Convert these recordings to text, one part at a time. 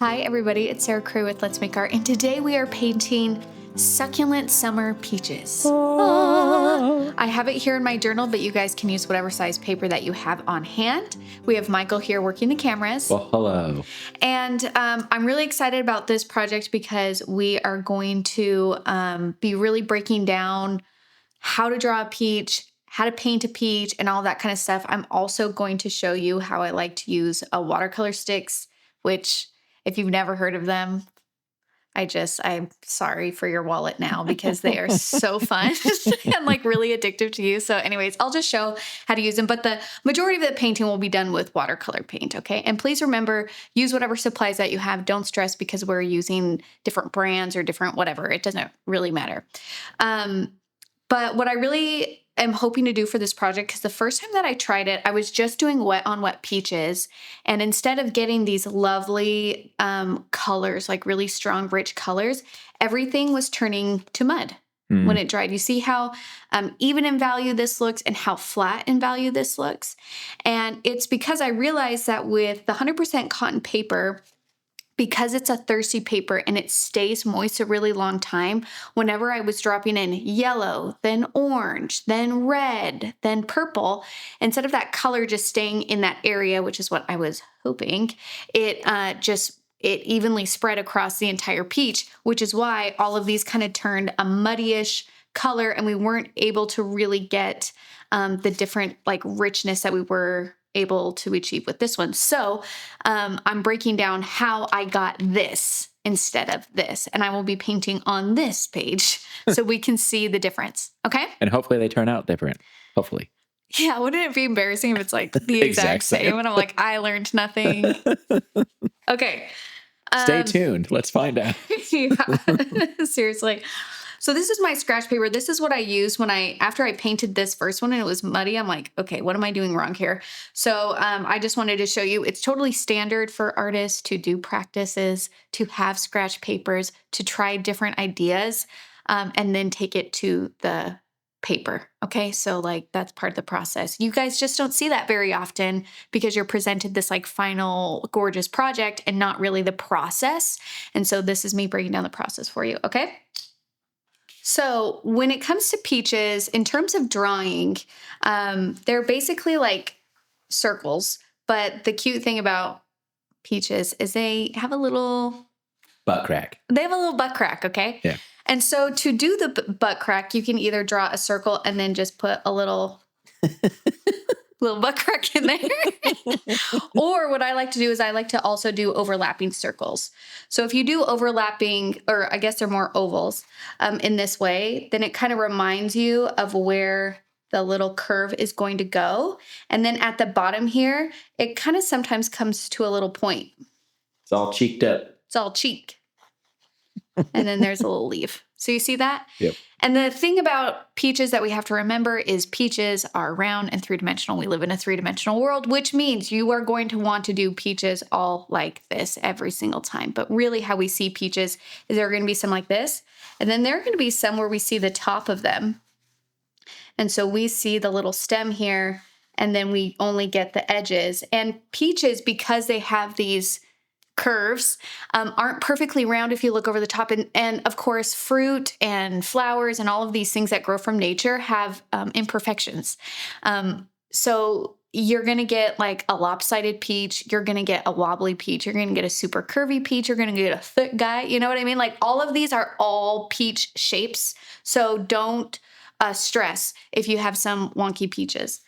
Hi everybody, it's Sarah Crew with Let's Make Art, and today we are painting succulent summer peaches. I have it here in my journal, but you guys can use whatever size paper that you have on hand. We have Michael here working the cameras. Well, hello. And I'm really excited about this project because we are going to be really breaking down how to draw a peach, how to paint a peach, and all that kind of stuff. I'm also going to show you how I like to use watercolor sticks, which if you've never heard of them, I'm sorry for your wallet now because they are so fun and like really addictive to use. So anyways, I'll just show how to use them, but the majority of the painting will be done with watercolor paint. Okay. And please remember, use whatever supplies that you have. Don't stress because we're using different brands or different whatever. It doesn't really matter. But what I really am hoping to do for this project, because the first time that I tried it, I was just doing wet on wet peaches. And instead of getting these lovely colors, like really strong, rich colors, everything was turning to mud when it dried. You see how even in value this looks and how flat in value this looks. And it's because I realized that with the 100% cotton paper, because it's a thirsty paper and it stays moist a really long time, whenever I was dropping in yellow, then orange, then red, then purple, instead of that color just staying in that area, which is what I was hoping, it evenly spread across the entire peach, which is why all of these kind of turned a muddyish color and we weren't able to really get the different like richness that we were able to achieve with this one. So I'm breaking down how I got this instead of this, and I will be painting on this page so we can see the difference. Okay. And hopefully they turn out different. Hopefully. Yeah. Wouldn't it be embarrassing if it's like the exact same and I'm like, I learned nothing. Okay. Stay tuned. Let's find out. Yeah, seriously. So this is my scratch paper. This is what I used after I painted this first one and it was muddy. I'm like, okay, what am I doing wrong here? So I just wanted to show you, it's totally standard for artists to do practices, to have scratch papers, to try different ideas, and then take it to the paper. Okay. So like, that's part of the process. You guys just don't see that very often because you're presented this like final gorgeous project and not really the process. And so this is me breaking down the process for you. Okay. So when it comes to peaches, in terms of drawing, they're basically like circles. But the cute thing about peaches is they have a little butt crack. They have a little butt crack, okay? Yeah. And so to do the butt crack, you can either draw a circle and then just put a little butt crack in there. Or what I like to do is I like to also do overlapping circles. So if you do overlapping, or I guess they're more ovals in this way, then it kind of reminds you of where the little curve is going to go. And then at the bottom here, it kind of sometimes comes to a little point. It's all cheeked up. It's all cheek. And then there's a little leaf. So you see that? Yep. And the thing about peaches that we have to remember is peaches are round and three-dimensional. We live in a three-dimensional world, which means you are going to want to do peaches all like this every single time. But really how we see peaches is there are going to be some like this, and then there are going to be some where we see the top of them. And so we see the little stem here, and then we only get the edges. And peaches, because they have these curves, aren't perfectly round if you look over the top. And of course, fruit and flowers and all of these things that grow from nature have imperfections. So you're going to get like a lopsided peach. You're going to get a wobbly peach. You're going to get a super curvy peach. You're going to get a thick guy. You know what I mean? Like all of these are all peach shapes. So don't stress if you have some wonky peaches.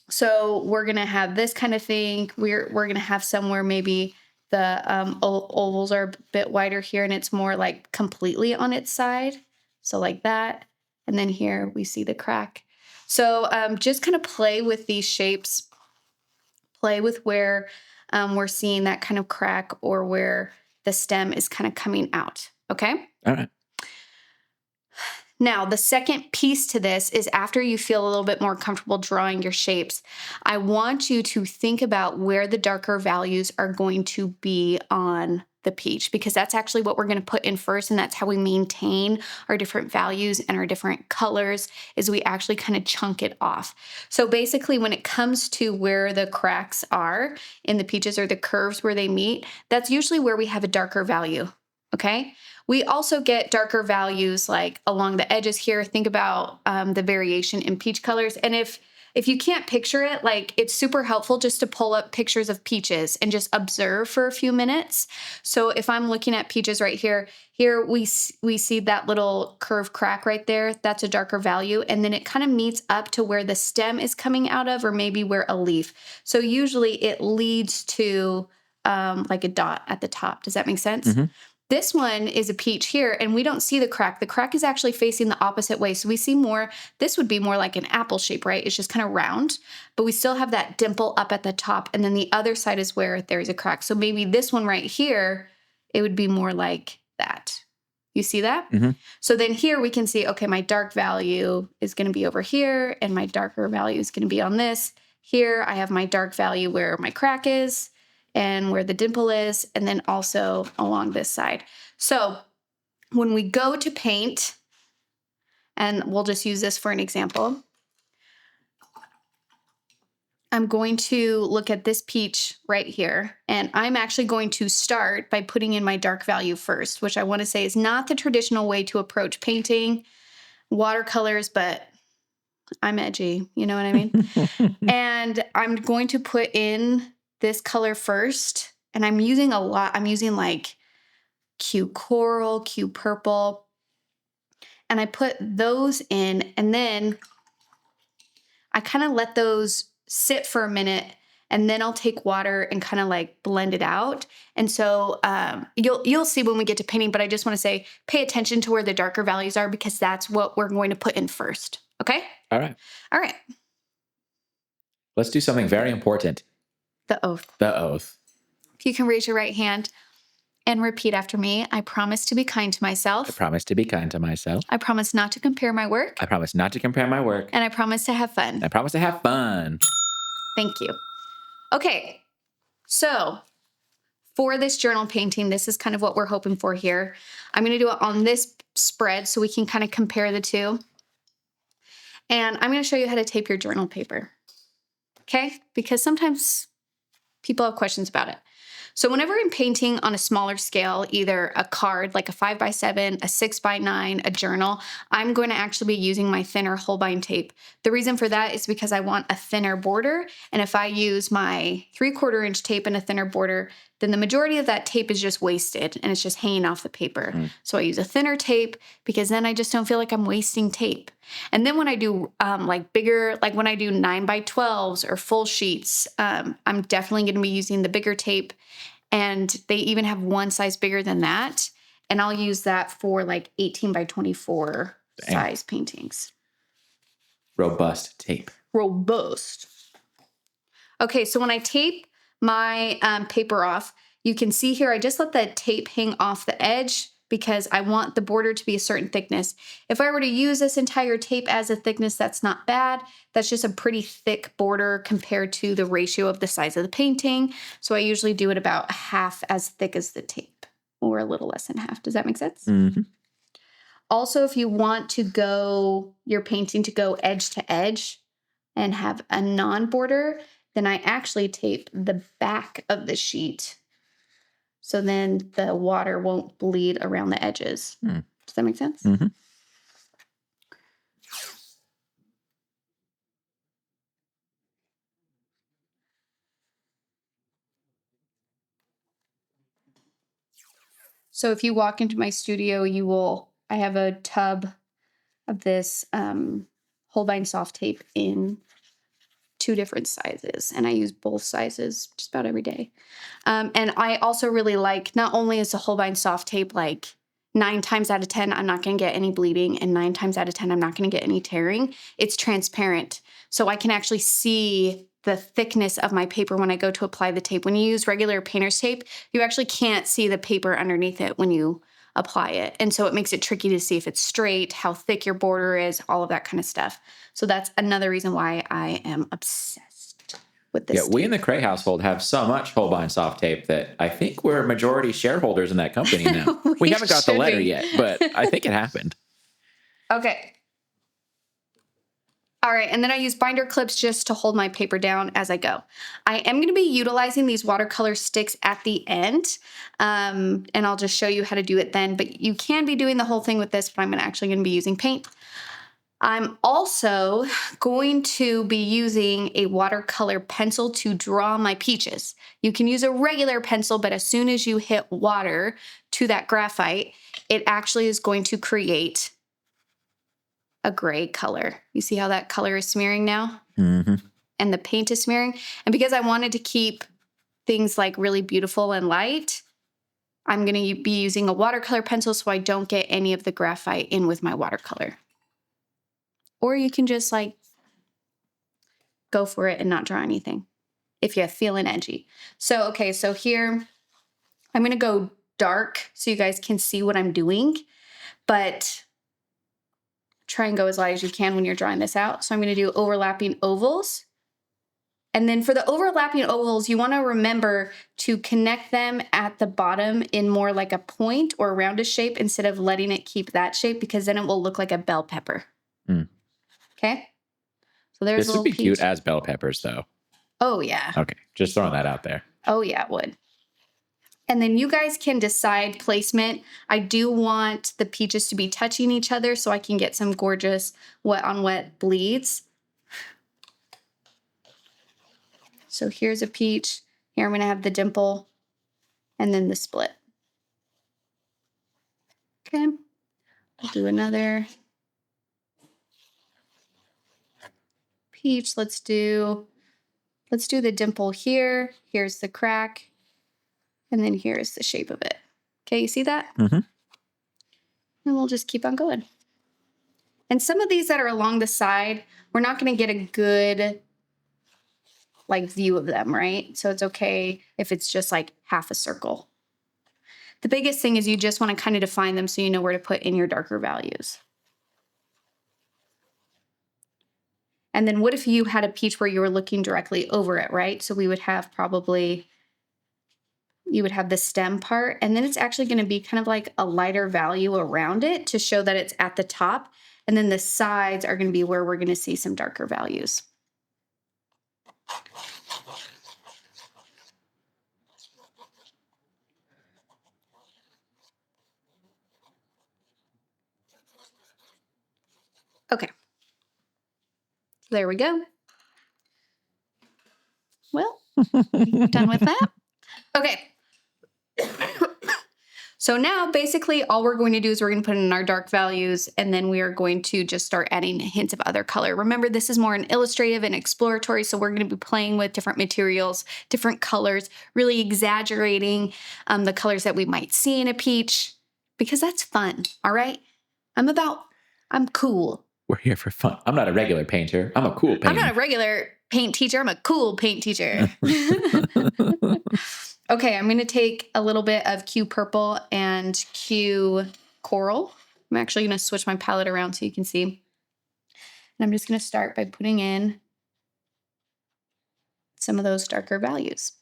So we're going to have this kind of thing. We're going to have somewhere maybe the ovals are a bit wider here and it's more like completely on its side. So like that. And then here we see the crack. So just kind of play with these shapes. Play with where we're seeing that kind of crack or where the stem is kind of coming out. Okay? All right. Now, the second piece to this is after you feel a little bit more comfortable drawing your shapes, I want you to think about where the darker values are going to be on the peach, because that's actually what we're going to put in first. And that's how we maintain our different values and our different colors, is we actually kind of chunk it off. So basically when it comes to where the cracks are in the peaches, or the curves where they meet, that's usually where we have a darker value. Okay. We also get darker values like along the edges here. Think about the variation in peach colors. And if you can't picture it, like, it's super helpful just to pull up pictures of peaches and just observe for a few minutes. So if I'm looking at peaches right here, we see that little curve crack right there. That's a darker value. And then it kind of meets up to where the stem is coming out of, or maybe where a leaf. So usually it leads to like a dot at the top. Does that make sense? Mm-hmm. This one is a peach here, and we don't see the crack. The crack is actually facing the opposite way. So we see more, this would be more like an apple shape, right? It's just kind of round, but we still have that dimple up at the top. And then the other side is where there's a crack. So maybe this one right here, it would be more like that. You see that? Mm-hmm. So then here we can see, okay, my dark value is going to be over here, and my darker value is going to be on this. Here I have my dark value where my crack is, and where the dimple is, and then also along this side. So when we go to paint, and we'll just use this for an example, I'm going to look at this peach right here, and I'm actually going to start by putting in my dark value first, which I want to say is not the traditional way to approach painting watercolors, but I'm edgy, you know what I mean? And I'm going to put in this color first, and I'm using a lot. I'm using like Q coral, Q purple, and I put those in, and then I kind of let those sit for a minute, and then I'll take water and kind of like blend it out. And so you'll see when we get to painting, but I just want to say, pay attention to where the darker values are, because that's what we're going to put in first. Okay? All right. All right. Let's do something very important. The oath. The oath. If you can raise your right hand and repeat after me. I promise to be kind to myself. I promise to be kind to myself. I promise not to compare my work. I promise not to compare my work. And I promise to have fun. I promise to have fun. Thank you. Okay, so for this journal painting, this is kind of what we're hoping for here. I'm going to do it on this spread so we can kind of compare the two. And I'm going to show you how to tape your journal paper. Okay? Because sometimes people have questions about it. So whenever I'm painting on a smaller scale, either a card like a 5x7, a 6x9, a journal, I'm going to actually be using my thinner Holbein tape. The reason for that is because I want a thinner border. And if I use my 3/4 inch tape and a thinner border, then the majority of that tape is just wasted and it's just hanging off the paper. So I use a thinner tape because then I just don't feel like I'm wasting tape. And then when I do like bigger, like when I do 9x12s or full sheets, I'm definitely going to be using the bigger tape. And they even have one size bigger than that. And I'll use that for like 18x24 size paintings. Robust tape. Robust. Okay, so when I tape my paper off, you can see here, I just let the tape hang off the edge because I want the border to be a certain thickness. If I were to use this entire tape as a thickness, that's not bad. That's just a pretty thick border compared to the ratio of the size of the painting. So I usually do it about half as thick as the tape, or a little less than half. Does that make sense? Mm-hmm. Also, if you want to go, your painting to go edge to edge and have a non-border, then I actually tape the back of the sheet. So then the water won't bleed around the edges. Does that make sense? Mm-hmm. So if you walk into my studio, I have a tub of this Holbein soft tape in 2 different sizes, and I use both sizes just about every day. And I also really like, not only is the Holbein soft tape like 9 times out of 10, I'm not going to get any bleeding, and 9 times out of 10, I'm not going to get any tearing. It's transparent, so I can actually see the thickness of my paper when I go to apply the tape. When you use regular painter's tape, you actually can't see the paper underneath it when you apply it. And so it makes it tricky to see if it's straight, how thick your border is, all of that kind of stuff. So that's another reason why I am obsessed with this Yeah, we in tape. the Cray household have so much Holbein soft tape that I think we're majority shareholders in that company now. We haven't got the should letter be. yet, but I think it happened. Okay. All right, and then I use binder clips just to hold my paper down as I go. I am going to be utilizing these watercolor sticks at the end, and I'll just show you how to do it then. But you can be doing the whole thing with this, but I'm actually going to be using paint. I'm also going to be using a watercolor pencil to draw my peaches. You can use a regular pencil, but as soon as you hit water to that graphite, it actually is going to create a gray color. You see how that color is smearing now? Mm-hmm. And the paint is smearing. And because I wanted to keep things like really beautiful and light, I'm going to be using a watercolor pencil so I don't get any of the graphite in with my watercolor. Or you can just like go for it and not draw anything if you're feeling edgy. So, okay, so here I'm going to go dark so you guys can see what I'm doing, but try and go as light as you can when you're drawing this out. So I'm going to do overlapping ovals. And then for the overlapping ovals, you want to remember to connect them at the bottom in more like a point or a rounded shape instead of letting it keep that shape, because then it will look like a bell pepper. Mm. Okay? So there's This a would be little cute peach. as bell peppers, though. Oh, yeah. Okay, just throwing that out there. Oh, yeah, it would. And then you guys can decide placement. I do want the peaches to be touching each other so I can get some gorgeous wet on wet bleeds. So here's a peach. Here I'm going to have the dimple and then the split. Okay. I'll do another peach. Let's do the dimple here. Here's the crack. And then here's the shape of it. Okay, you see that? Mm-hmm. And we'll just keep on going. And some of these that are along the side, we're not going to get a good like view of them, right? So it's okay if it's just like half a circle. The biggest thing is you just want to kind of define them so you know where to put in your darker values. And then what if you had a peach where you were looking directly over it, right? So we would have you would have the stem part, and then it's actually going to be kind of like a lighter value around it to show that it's at the top. And then the sides are going to be where we're going to see some darker values. Okay. So there we go. Well, done with that. Okay. So now basically all we're going to do is we're going to put in our dark values, and then we are going to just start adding hints of other color. Remember, this is more an illustrative and exploratory, so we're going to be playing with different materials, different colors, really exaggerating the colors that we might see in a peach, because that's fun, all right? I'm cool. We're here for fun. I'm not a regular painter. I'm a cool painter. I'm not a regular paint teacher. I'm a cool paint teacher. Okay, I'm going to take a little bit of Q Purple and Q Coral. I'm actually going to switch my palette around so you can see. And I'm just going to start by putting in some of those darker values.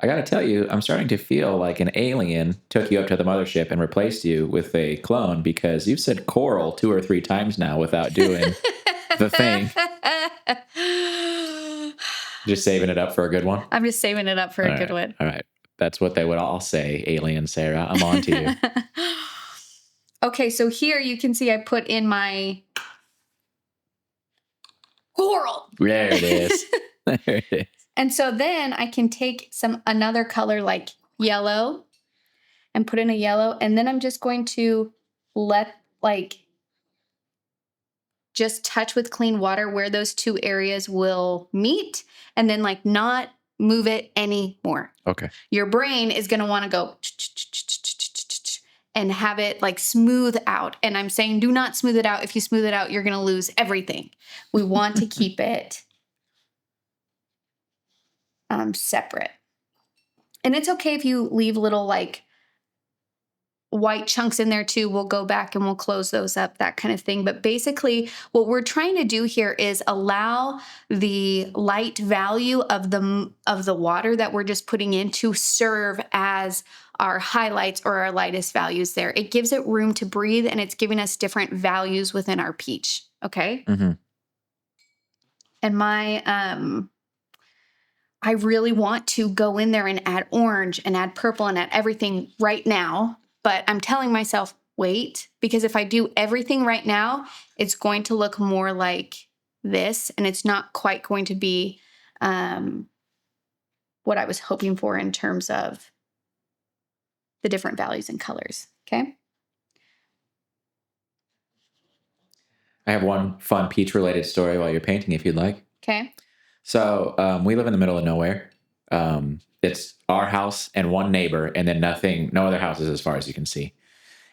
I got to tell you, I'm starting to feel like an alien took you up to the mothership and replaced you with a clone, because you've said coral 2 or 3 times now without doing the thing. Just saving it up for a good one? I'm just saving it up for a good one. All right. That's what they would all say, alien Sarah. I'm on to you. Okay, so here you can see I put in my coral. There it is. There it is. And so then I can take another color like yellow and put in a yellow. And then I'm just going to just touch with clean water where those 2 areas will meet, and then not move it anymore. Okay. Your brain is going to want to go and have it smooth out. And I'm saying do not smooth it out. If you smooth it out, you're going to lose everything. We want to keep it separate. And it's okay if you leave little white chunks in there too. We'll go back and we'll close those up, that kind of thing. But basically what we're trying to do here is allow the light value of the water that we're just putting in to serve as our highlights or our lightest values there. It gives it room to breathe, and it's giving us different values within our peach. Okay. Mm-hmm. And I really want to go in there and add orange and add purple and add everything right now. But I'm telling myself, wait, because if I do everything right now, it's going to look more like this, and it's not quite going to be what I was hoping for in terms of the different values and colors. Okay. I have one fun peach related story while you're painting, if you'd like. Okay. So we live in the middle of nowhere. It's our house and one neighbor, and then no other houses as far as you can see.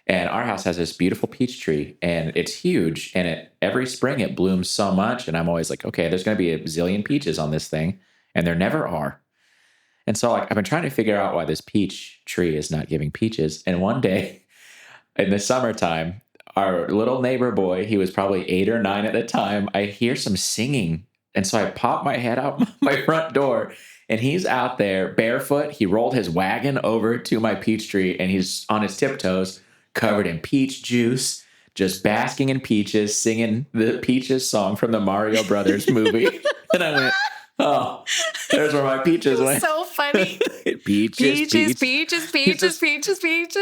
And our house has this beautiful peach tree, and it's huge. And every spring it blooms so much. And I'm always like, okay, there's going to be a zillion peaches on this thing. And there never are. And so I've been trying to figure out why this peach tree is not giving peaches. And one day in the summertime, our little neighbor boy, he was probably 8 or 9 at the time, I hear some singing. And so I pop my head out my front door, and he's out there barefoot. He rolled his wagon over to my peach tree, and he's on his tiptoes, covered in peach juice, just basking in peaches, singing the Peaches song from the Mario Brothers movie. And I went, oh, there's where my peaches went. So funny. Peaches.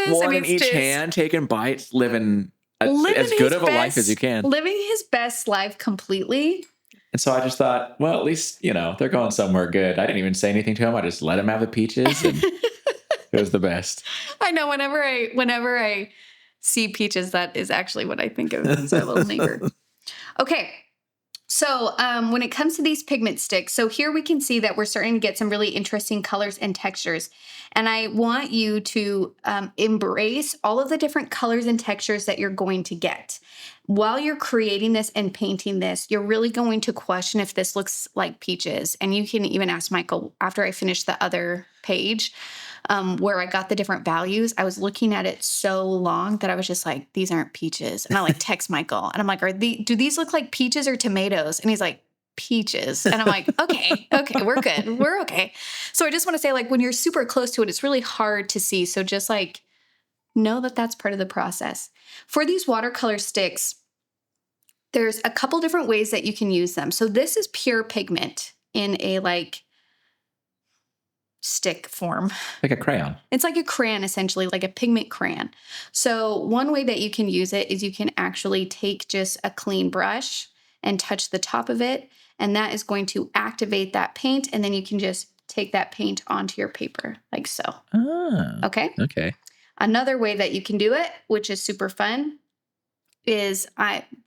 One in each hand, taking bites, living as good of a life as you can. Living his best life completely. And so I just thought, well, at least, they're going somewhere good. I didn't even say anything to him. I just let him have the peaches, and it was the best. I know. Whenever I see peaches, that is actually what I think of as our little neighbor. Okay. So when it comes to these pigment sticks, so here we can see that we're starting to get some really interesting colors and textures. And I want you to embrace all of the different colors and textures that you're going to get. While you're creating this and painting this, you're really going to question if this looks like peaches. And you can even ask Michael after I finish the other page where I got the different values. I was looking at it so long that I was just like, these aren't peaches. And I like text Michael and I'm like, do these look like peaches or tomatoes? And he's like, peaches. And I'm like, okay, we're good. We're okay. So I just want to say, like, when you're super close to it, it's really hard to see. So just like, know that that's part of the process. For these watercolor sticks, there's a couple different ways that you can use them. So this is pure pigment in a like stick form. Like a crayon. It's like a crayon, essentially, like a pigment crayon. So one way that you can use it is you can actually take just a clean brush and touch the top of it, and that is going to activate that paint, and then you can just take that paint onto your paper like so. Ah, okay. Another way that you can do it, which is super fun, is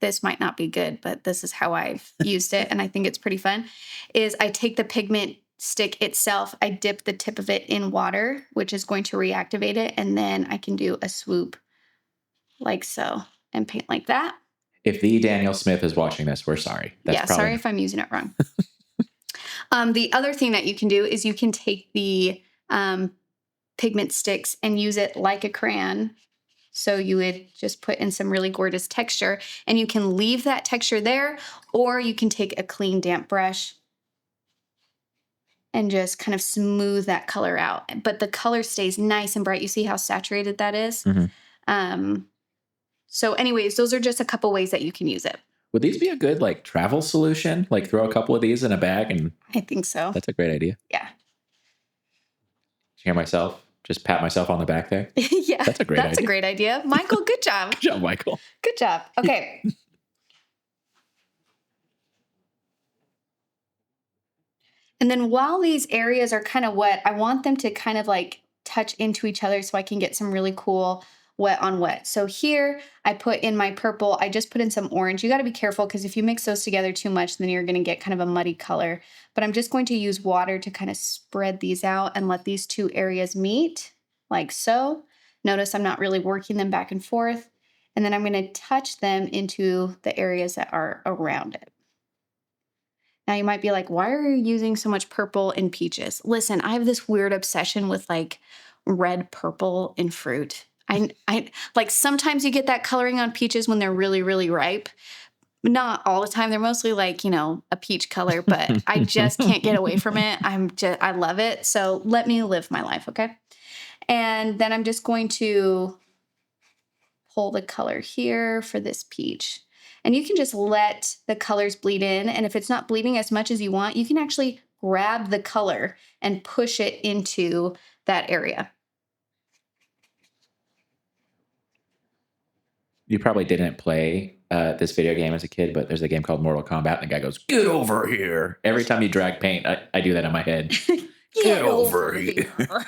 this might not be good, but this is how I've used it, and I think it's pretty fun, is I take the pigment stick itself, I dip the tip of it in water, which is going to reactivate it, and then I can do a swoop like so and paint like that. If the Daniel Smith is watching this, we're sorry. Sorry if I'm using it wrong. The other thing that you can do is you can take the pigment sticks and use it like a crayon. So you would just put in some really gorgeous texture, and you can leave that texture there, or you can take a clean damp brush and just kind of smooth that color out. But the color stays nice and bright. You see how saturated that is? Mm-hmm. So anyways, those are just a couple ways that you can use it. Would these be a good like travel solution? Like throw a couple of these in a bag and... I think so. That's a great idea. Yeah. Did you hear myself? Just pat myself on the back there? Yeah. That's a great idea. Michael, good job. Good job, Michael. Good job. Okay. And then while these areas are kind of wet, I want them to kind of like touch into each other so I can get some really cool wet on wet. So here I put in my purple. I just put in some orange. You got to be careful because if you mix those together too much, then you're going to get kind of a muddy color. But I'm just going to use water to kind of spread these out and let these two areas meet like so. Notice I'm not really working them back and forth. And then I'm going to touch them into the areas that are around it. Now you might be like, why are you using so much purple in peaches? Listen, I have this weird obsession with like red purple in fruit. I like sometimes you get that coloring on peaches when they're really, really ripe. Not all the time. They're mostly like, a peach color, but I just can't get away from it. I love it. So let me live my life. Okay. And then I'm just going to pull the color here for this peach. And you can just let the colors bleed in. And if it's not bleeding as much as you want, you can actually grab the color and push it into that area. You probably didn't play this video game as a kid, but there's a game called Mortal Kombat, and the guy goes, "Get over here." Every time you drag paint, I do that in my head. Get over here.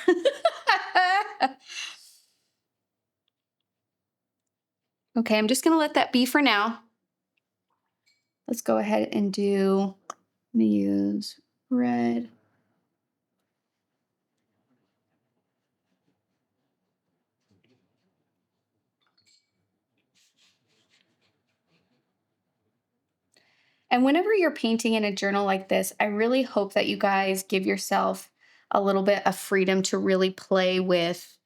Okay, I'm just going to let that be for now. Let's go ahead and I'm going to use red. And whenever you're painting in a journal like this, I really hope that you guys give yourself a little bit of freedom to really play with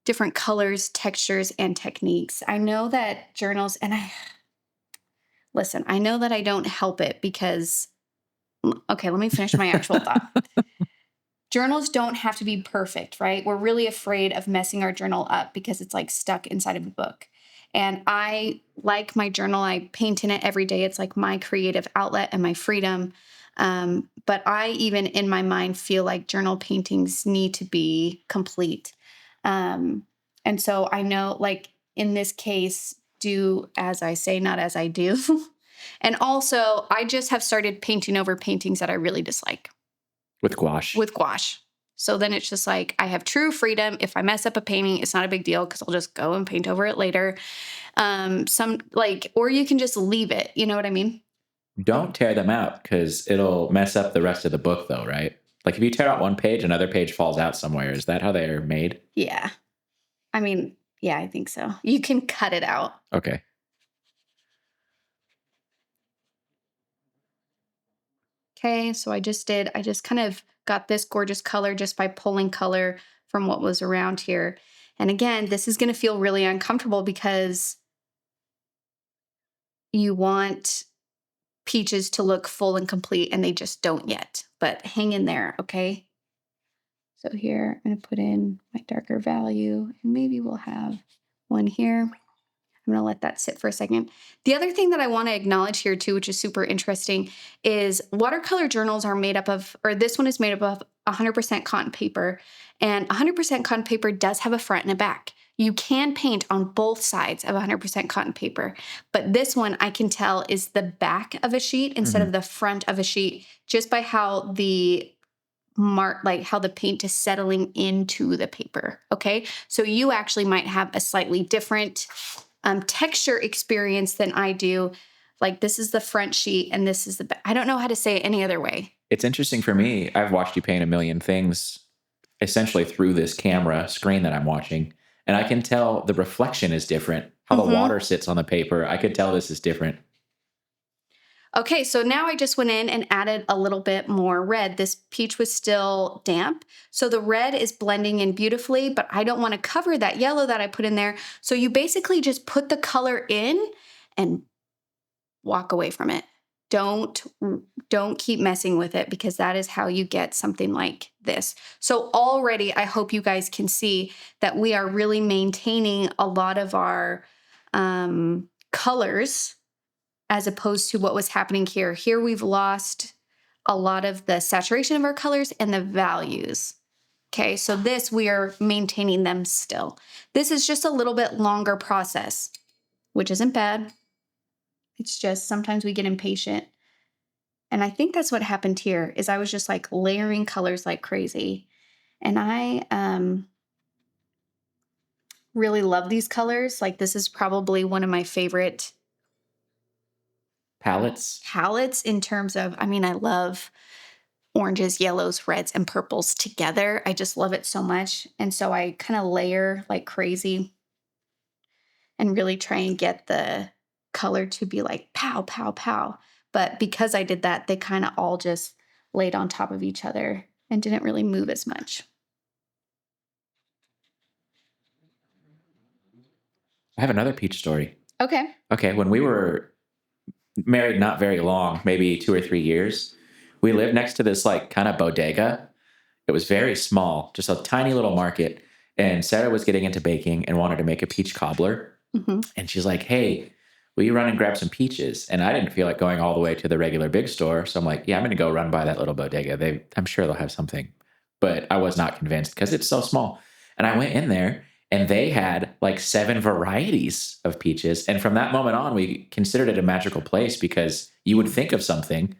different colors, textures, and techniques. I know that journals, and I know that I don't help it because, okay, let me finish my actual thought. Journals don't have to be perfect, right? We're really afraid of messing our journal up because it's like stuck inside of a book. And I like my journal. I paint in it every day. It's like my creative outlet and my freedom. But I even in my mind feel like journal paintings need to be complete. And so I know, like in this case, do as I say, not as I do. And also, I just have started painting over paintings that I really dislike. With gouache. With gouache. So then it's just like I have true freedom. If I mess up a painting, it's not a big deal because I'll just go and paint over it later. Or you can just leave it. You know what I mean? Don't tear them out because it'll mess up the rest of the book, though, right? Like if you tear out one page, another page falls out somewhere. Is that how they're made? Yeah. I mean, yeah, I think so. You can cut it out. Okay. Okay, so I just kind of got this gorgeous color just by pulling color from what was around here. And again, this is going to feel really uncomfortable because you want peaches to look full and complete and they just don't yet. But hang in there, okay? So here, I'm going to put in my darker value and maybe we'll have one here. I'm going to let that sit for a second. The other thing that I want to acknowledge here too, which is super interesting, is watercolor journals are made up of, or this one is made up of 100% cotton paper. And 100% cotton paper does have a front and a back. You can paint on both sides of 100% cotton paper. But this one I can tell is the back of a sheet instead of the front of a sheet, just by how how the paint is settling into the paper. Okay. So you actually might have a slightly different texture experience than I do. Like this is the front sheet and this is the back. I don't know how to say it any other way. It's interesting for me. I've watched you paint a million things essentially through this camera screen that I'm watching. And I can tell the reflection is different. How the water sits on the paper. I could tell this is different. Okay, so now I just went in and added a little bit more red. This peach was still damp, so the red is blending in beautifully, but I don't want to cover that yellow that I put in there. So you basically just put the color in and walk away from it. Don't keep messing with it because that is how you get something like this. So already I hope you guys can see that we are really maintaining a lot of our colors as opposed to what was happening here. Here we've lost a lot of the saturation of our colors and the values. Okay, so this we are maintaining them still. This is just a little bit longer process, which isn't bad. It's just sometimes we get impatient. And I think that's what happened here is I was just like layering colors like crazy. And I really love these colors. Like this is probably one of my favorite palettes in terms of, I love oranges, yellows, reds, and purples together. I just love it so much. And so I kind of layer like crazy and really try and get the color to be like pow, pow, pow. But because I did that, they kind of all just laid on top of each other and didn't really move as much. I have another peach story. Okay. Okay, when we were married not very long, maybe 2 or 3 years, we lived next to this like kind of bodega. It was very small, just a tiny little market. And Sarah was getting into baking and wanted to make a peach cobbler. Mm-hmm. And she's like, hey, will you run and grab some peaches? And I didn't feel like going all the way to the regular big store. So I'm like, yeah, I'm going to go run by that little bodega. I'm sure they'll have something. But I was not convinced because it's so small. And I went in there and they had like 7 varieties of peaches. And from that moment on, we considered it a magical place because you would think of something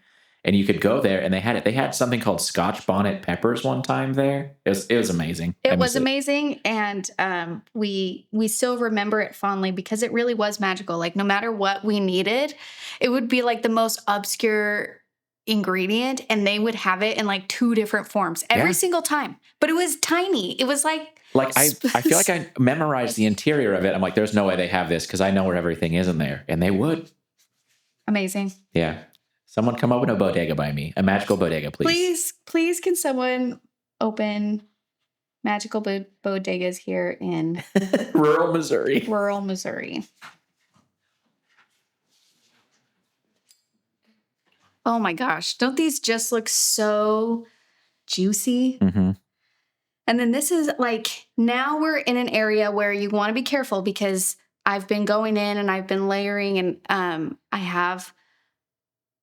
and you could go there and they had it. They had something called Scotch bonnet peppers one time there. It was amazing. It was amazing. And we still remember it fondly because it really was magical. Like no matter what we needed, it would be like the most obscure ingredient and they would have it in like 2 different forms every single time. But it was tiny. It was like I feel like I memorized the interior of it. I'm like, there's no way they have this because I know where everything is in there. And they would. Amazing. Yeah. Someone come open a bodega by me. A magical bodega, please. Please can someone open magical bodegas here in rural Missouri. Rural Missouri. Oh my gosh. Don't these just look so juicy? Mm-hmm. And then this is like, now we're in an area where you want to be careful because I've been going in and I've been layering and I have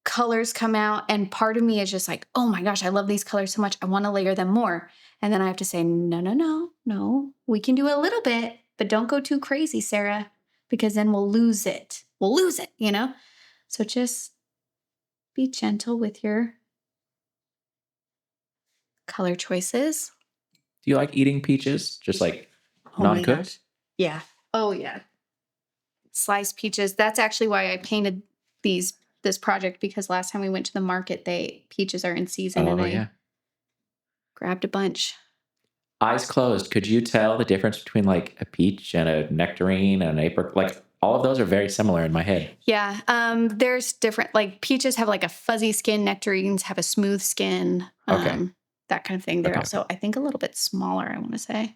colors come out and part of me is just like, oh my gosh, I love these colors so much. I want to layer them more. And then I have to say, no. We can do a little bit, but don't go too crazy, Sarah, because then we'll lose it. You know? So just be gentle with your color choices. Do you like eating peaches? Just like non-cooked? Yeah. Oh, yeah. Sliced peaches. That's actually why I painted this project because last time we went to the market, peaches are in season and I grabbed a bunch. Eyes closed. Could you tell the difference between like a peach and a nectarine and an apricot? Like all of those are very similar in my head. Yeah. There's different, like peaches have like a fuzzy skin. Nectarines have a smooth skin. Okay. That kind of thing. They're also, I think, a little bit smaller, I want to say.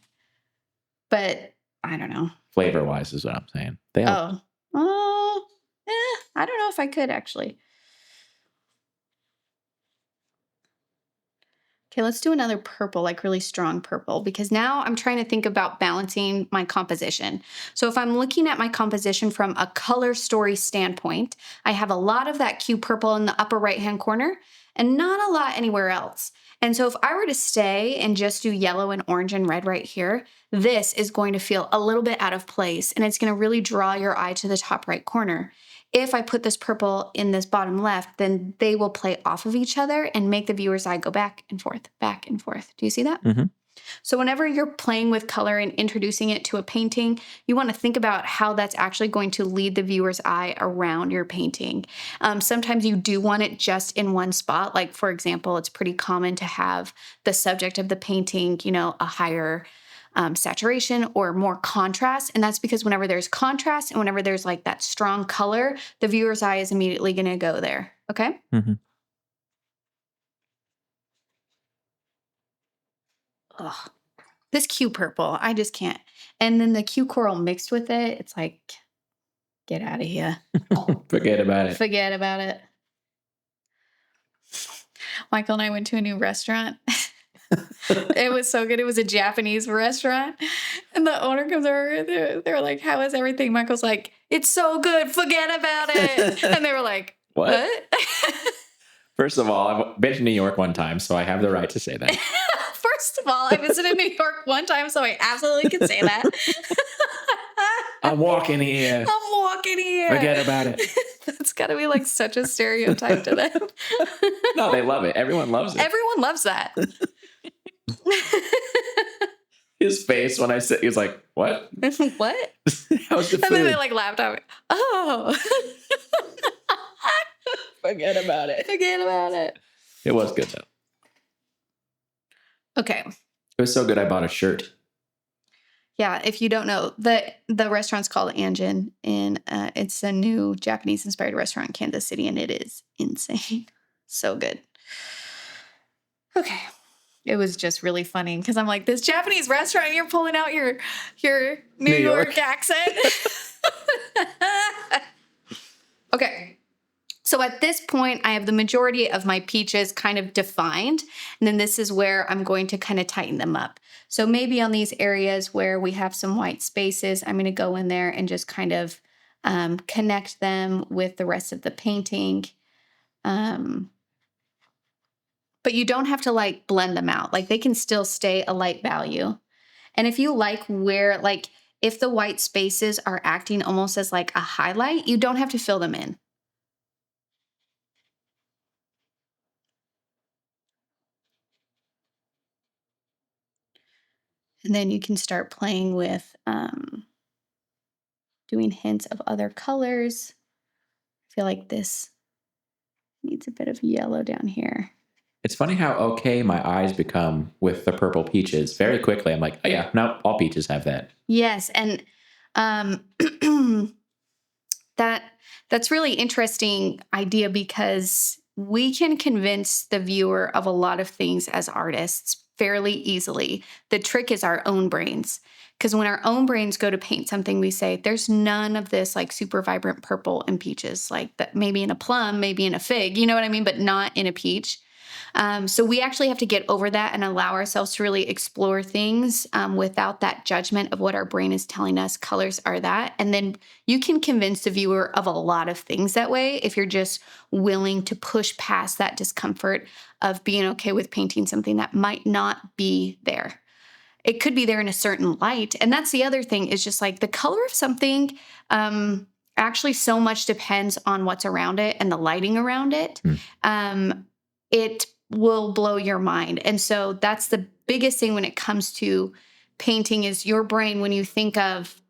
But I don't know. Flavor-wise is what I'm saying. I don't know if I could actually. Okay, let's do another purple, like really strong purple, because now I'm trying to think about balancing my composition. So if I'm looking at my composition from a color story standpoint, I have a lot of that cute purple in the upper right-hand corner and not a lot anywhere else. And so if I were to stay and just do yellow and orange and red right here, this is going to feel a little bit out of place and it's going to really draw your eye to the top right corner. If I put this purple in this bottom left, then they will play off of each other and make the viewer's eye go back and forth, back and forth. Do you see that? Mm-hmm. So whenever you're playing with color and introducing it to a painting, you want to think about how that's actually going to lead the viewer's eye around your painting. Sometimes you do want it just in one spot. Like, for example, it's pretty common to have the subject of the painting, a higher saturation or more contrast. And that's because whenever there's contrast and whenever there's like that strong color, the viewer's eye is immediately going to go there. Okay? Mm-hmm. Ugh. This Q purple, I just can't. And then the Q coral mixed with it, it's like, get out of here. Forget about it. Forget about it. Michael and I went to a new restaurant. It was so good. It was a Japanese restaurant. And the owner comes over. They're like, how is everything? Michael's like, it's so good. Forget about it. And they were like, what? First of all, I've been to New York one time, so I have the right to say that. First of all, I visited New York one time, so I absolutely can say that. I'm walking here. Forget about it. That's got to be like such a stereotype to them. No, they love it. Everyone loves it. Everyone loves that. His face when I said, he was like, what? What? How's the food? And then they like laughed at me. Oh. Forget about it. Forget about it. It was good though. Okay. It was so good I bought a shirt. Yeah, if you don't know, the restaurant's called Anjin, and it's a new Japanese-inspired restaurant in Kansas City, and it is insane. So good. Okay. It was just really funny because I'm like, this Japanese restaurant, you're pulling out your New York accent. Okay. So at this point, I have the majority of my peaches kind of defined. And then this is where I'm going to kind of tighten them up. So maybe on these areas where we have some white spaces, I'm going to go in there and just kind of connect them with the rest of the painting. But you don't have to like blend them out. Like they can still stay a light value. And if you like where, like if the white spaces are acting almost as like a highlight, you don't have to fill them in. And then you can start playing with doing hints of other colors. I feel like this needs a bit of yellow down here. It's funny how okay my eyes become with the purple peaches. Very quickly, I'm like, oh yeah, no, all peaches have that. Yes, and um, that's really interesting idea because we can convince the viewer of a lot of things as artists fairly easily. The trick is our own brains. Because when our own brains go to paint something, we say, there's none of this like super vibrant purple and peaches, like that maybe in a plum, maybe in a fig, you know what I mean? But not in a peach. So we actually have to get over that and allow ourselves to really explore things without that judgment of what our brain is telling us colors are that. And then you can convince the viewer of a lot of things that way if you're just willing to push past that discomfort of being okay with painting something that might not be there. It could be there in a certain light. And that's the other thing is just like the color of something actually so much depends on what's around it and the lighting around it. It will blow your mind. And so that's the biggest thing when it comes to painting is your brain. When you think of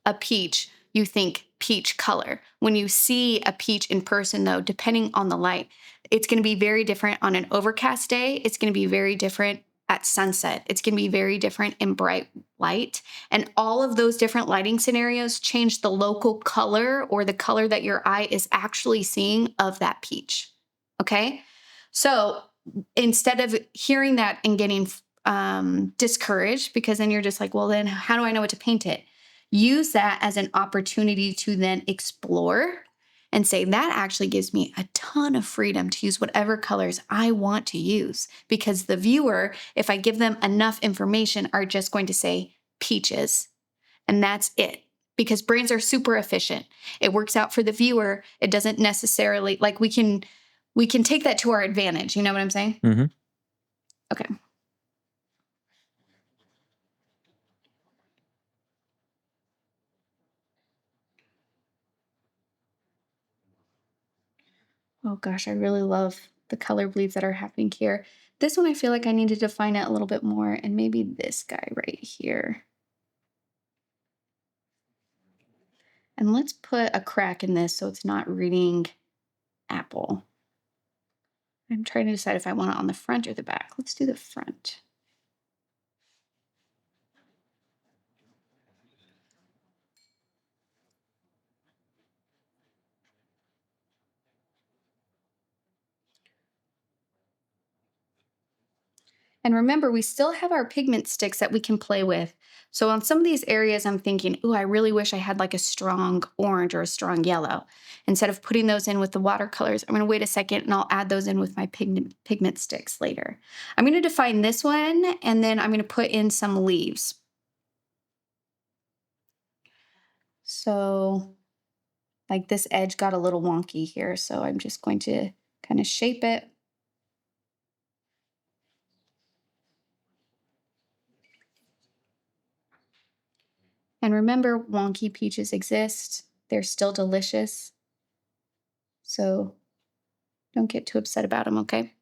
a peach, you think peach color. When you see a peach in person, though, depending on the light, it's going to be very different on an overcast day. It's going to be very different at sunset. It's going to be very different in bright light. And all of those different lighting scenarios change the local color or the color that your eye is actually seeing of that peach. Okay? So instead of hearing that and getting discouraged, because then you're just like, well, then how do I know what to paint it? Use that as an opportunity to then explore and say, that actually gives me a ton of freedom to use whatever colors I want to use. Because the viewer, if I give them enough information, are just going to say peaches. And that's it. Because brains are super efficient. It works out for the viewer. It doesn't necessarily, like we can take that to our advantage. You know what I'm saying? Mm-hmm. Okay. Oh gosh, I really love the color bleeds that are happening here. This one, I feel like I need to define it a little bit more, and maybe this guy right here. And let's put a crack in this so it's not reading apple. I'm trying to decide if I want it on the front or the back. Let's do the front. And remember, we still have our pigment sticks that we can play with. So on some of these areas, I'm thinking, oh, I really wish I had like a strong orange or a strong yellow. Instead of putting those in with the watercolors, I'm going to wait a second and I'll add those in with my pigment sticks later. I'm going to define this one and then I'm going to put in some leaves. So like this edge got a little wonky here. So I'm just going to kind of shape it. And remember, wonky peaches exist. They're still delicious. So don't get too upset about them, okay?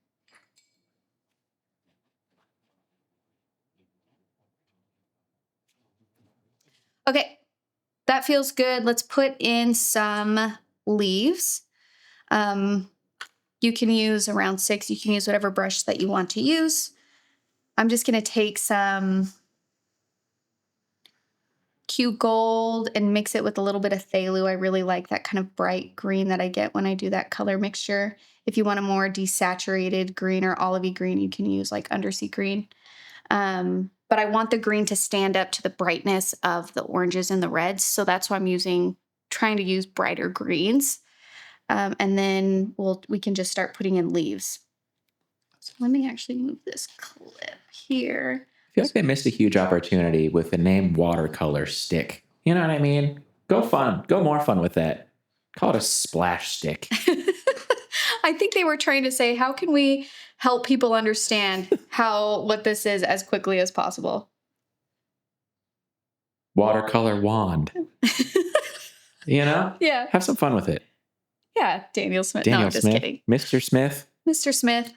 Okay, that feels good. Let's put in some leaves. You can use around 6. You can use whatever brush that you want to use. I'm just going to take some Q Gold and mix it with a little bit of phthalo. I really like that kind of bright green that I get when I do that color mixture. If you want a more desaturated green or olivey green, you can use like undersea green. but I want the green to stand up to the brightness of the oranges and the reds. So that's why I'm trying to use brighter greens. And then we can just start putting in leaves. So let me actually move this clip here. I feel like they missed a huge opportunity with the name Watercolor Stick. You know what I mean? Go more fun with that. Call it a splash stick. I think they were trying to say, how can we help people understand what this is as quickly as possible? Watercolor wand. You know? Yeah. Have some fun with it. Yeah, Daniel Smith. No, I'm just kidding. Mr. Smith. Mr. Smith.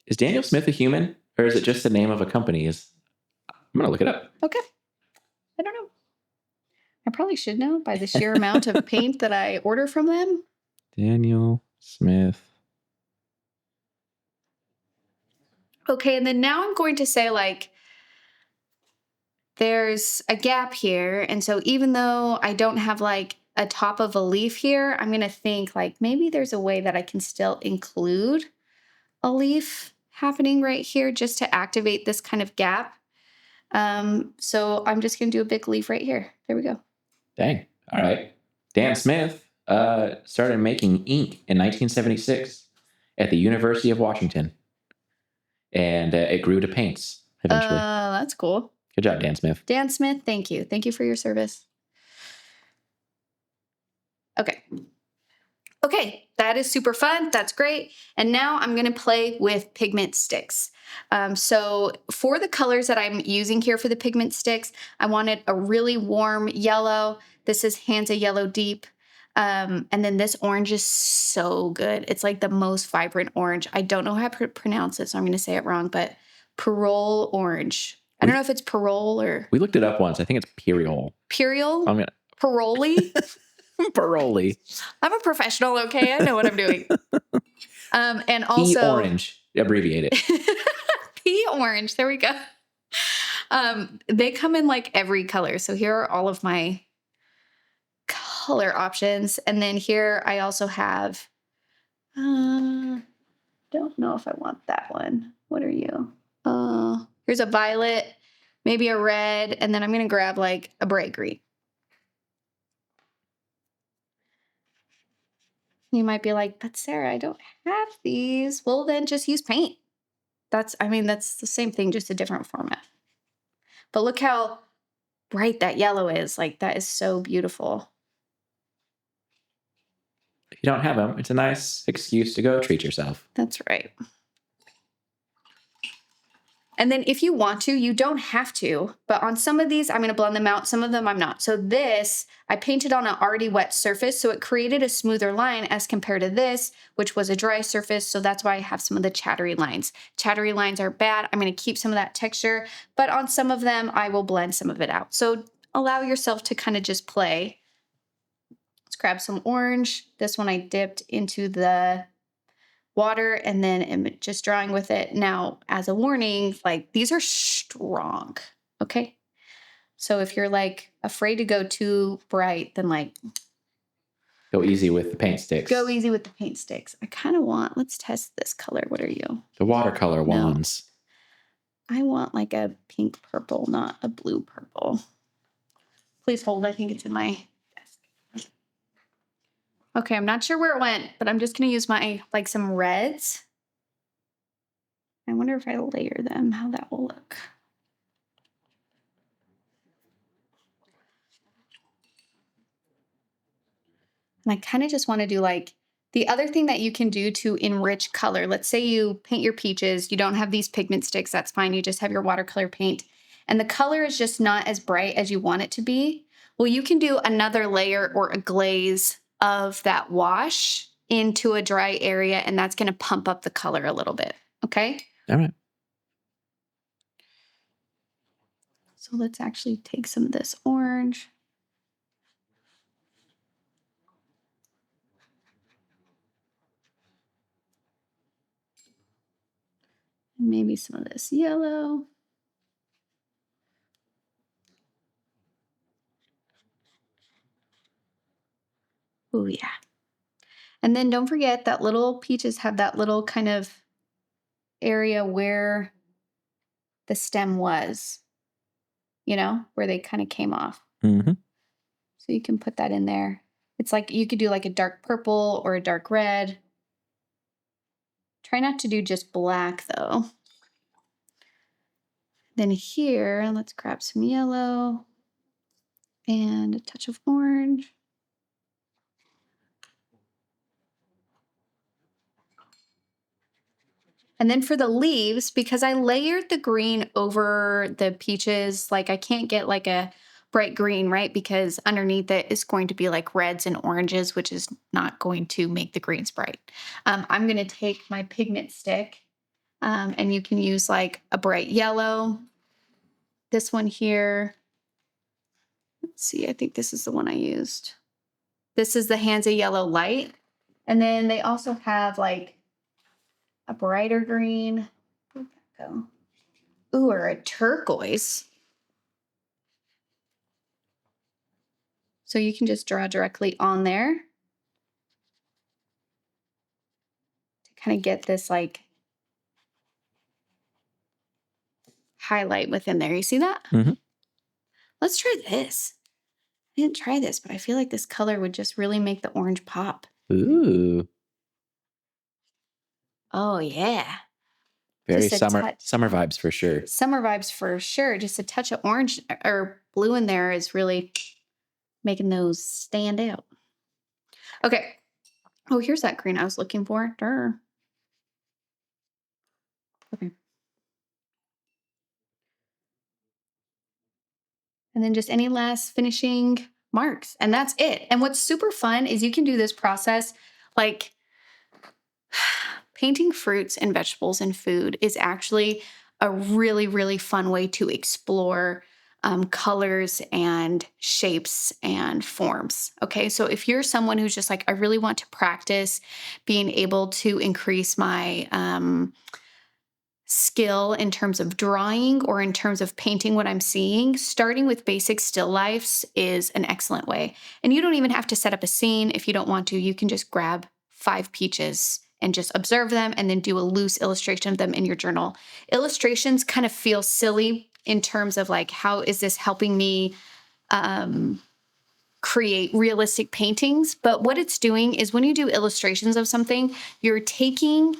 Is Daniel Smith a human, or is it just the name of a company? I'm going to look it up. Okay. I don't know. I probably should know by the sheer amount of paint that I order from them. Daniel Smith. Okay, and then now I'm going to say, like, there's a gap here. And so even though I don't have, like, a top of a leaf here, I'm going to think, like, maybe there's a way that I can still include a leaf happening right here just to activate this kind of gap. So I'm just going to do a big leaf right here. There we go. Dang. All right. Dan Smith started making ink in 1976 at the University of Washington. And it grew to paints eventually. That's cool. Good job, Dan Smith. Dan Smith, thank you. Thank you for your service. Okay, that is super fun. That's great. And now I'm going to play with pigment sticks. So for the colors that I'm using here for the pigment sticks, I wanted a really warm yellow. This is Hansa Yellow Deep. And then this orange is so good. It's like the most vibrant orange. I don't know how to pronounce it, so I'm going to say it wrong, but Pyrrol orange. I don't know if it's Pyrrol or... We looked it up once. I think it's Pyrrol. Pyrrol? I'm going to... Pyrroli? Pyrroli. I'm a professional, okay? I know what I'm doing. And also... P orange. Abbreviate it. P orange. There we go. They come in like every color. So here are all of my color options. And then here I also have... don't know if I want that one. What are you? Here's a violet, maybe a red, and then I'm going to grab like a bright green. You might be like, but Sarah, I don't have these. Well, then just use paint. That's the same thing, just a different format. But look how bright that yellow is. Like, that is so beautiful. If you don't have them, it's a nice excuse to go treat yourself. That's right. And then if you want to, you don't have to, but on some of these, I'm going to blend them out. Some of them I'm not. So this, I painted on an already wet surface, so it created a smoother line as compared to this, which was a dry surface. So that's why I have some of the chattery lines. Chattery lines are bad. I'm going to keep some of that texture, but on some of them, I will blend some of it out. So allow yourself to kind of just play. Let's grab some orange. This one I dipped into the water and then am just drawing with it. Now, as a warning, like, these are strong, okay? So if you're like afraid to go too bright, then like... Go easy with the paint sticks. Go easy with the paint sticks. I kind of want, let's test this color. What are you? The watercolor wands. I want like a pink purple, not a blue purple. Please hold, I think it's in my... Okay, I'm not sure where it went, but I'm just going to use like some reds. I wonder if I layer them, how that will look. And I kind of just want to do like the other thing that you can do to enrich color. Let's say you paint your peaches, you don't have these pigment sticks, that's fine. You just have your watercolor paint and the color is just not as bright as you want it to be. Well, you can do another layer or a glaze of that wash into a dry area, and that's going to pump up the color a little bit, okay? All right. So let's actually take some of this orange. And maybe some of this yellow. Oh, yeah. And then don't forget that little peaches have that little kind of area where the stem was, where they kind of came off. Mm-hmm. So you can put that in there. It's like you could do like a dark purple or a dark red. Try not to do just black though. Then here, let's grab some yellow and a touch of orange. And then for the leaves, because I layered the green over the peaches, like I can't get like a bright green, right? Because underneath it is going to be like reds and oranges, which is not going to make the greens bright. I'm going to take my pigment stick, and you can use like a bright yellow. This one here. Let's see, I think this is the one I used. This is the Hansa Yellow Light. And then they also have like a brighter green. Where'd that go? Ooh, or a turquoise. So you can just draw directly on there to kind of get this like highlight within there. You see that? Mm-hmm. Let's try this. I didn't try this, but I feel like this color would just really make the orange pop. Ooh. Oh, yeah. Very Just a summer vibes for sure. Summer vibes for sure. Just a touch of orange or blue in there is really making those stand out. Okay. Oh, here's that green I was looking for. Durr. Okay. And then just any last finishing marks. And that's it. And what's super fun is you can do this process like painting fruits and vegetables and food is actually a really, really fun way to explore colors and shapes and forms. Okay. So if you're someone who's just like, I really want to practice being able to increase my skill in terms of drawing or in terms of painting what I'm seeing, starting with basic still lifes is an excellent way. And you don't even have to set up a scene if you don't want to. You can just grab 5 peaches and just observe them and then do a loose illustration of them in your journal. Illustrations kind of feel silly in terms of like, how is this helping me create realistic paintings? But what it's doing is when you do illustrations of something, you're taking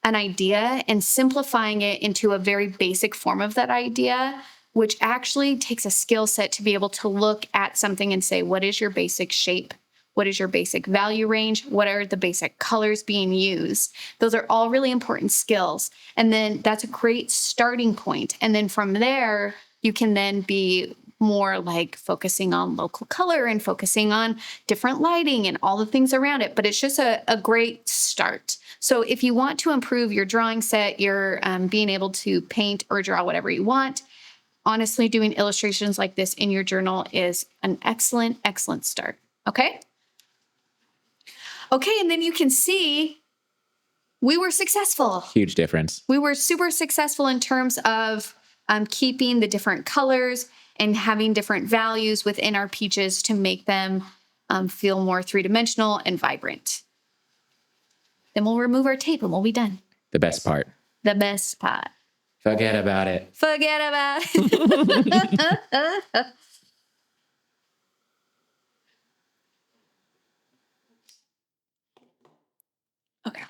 an idea and simplifying it into a very basic form of that idea, which actually takes a skill set to be able to look at something and say, what is your basic shape? What is your basic value range? What are the basic colors being used? Those are all really important skills. And then that's a great starting point. And then from there, you can then be more like focusing on local color and focusing on different lighting and all the things around it. But it's just a great start. So if you want to improve your drawing set, your being able to paint or draw whatever you want, honestly, doing illustrations like this in your journal is an excellent, excellent start. Okay? Okay, and then you can see we were successful. Huge difference. We were super successful in terms of keeping the different colors and having different values within our peaches to make them feel more three-dimensional and vibrant. Then we'll remove our tape and we'll be done. The best part. The best part. Forget about it. Forget about it. Okay.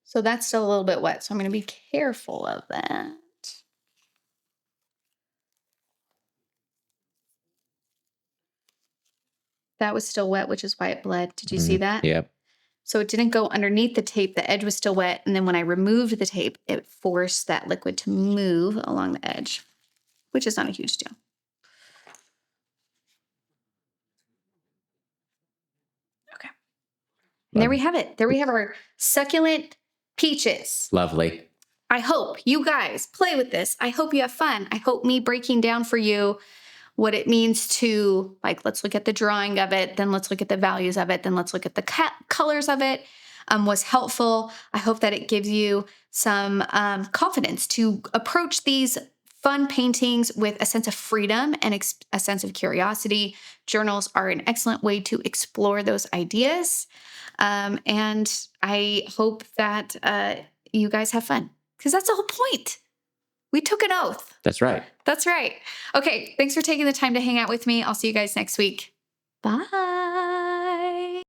So that's still a little bit wet, so I'm going to be careful of that. That was still wet, which is why it bled. Did you see that? Yep. So it didn't go underneath the tape. The edge was still wet. And then when I removed the tape, it forced that liquid to move along the edge, which is not a huge deal. Okay. And there we have it. There we have our succulent peaches. Lovely. I hope you guys play with this. I hope you have fun. I hope me breaking down for you what it means to, like, let's look at the drawing of it, then let's look at the values of it, then let's look at the colors of it, was helpful. I hope that it gives you some confidence to approach these fun paintings with a sense of freedom and a sense of curiosity. Journals are an excellent way to explore those ideas. And I hope that you guys have fun. Because that's the whole point. We took an oath. That's right. That's right. Okay. Thanks for taking the time to hang out with me. I'll see you guys next week. Bye.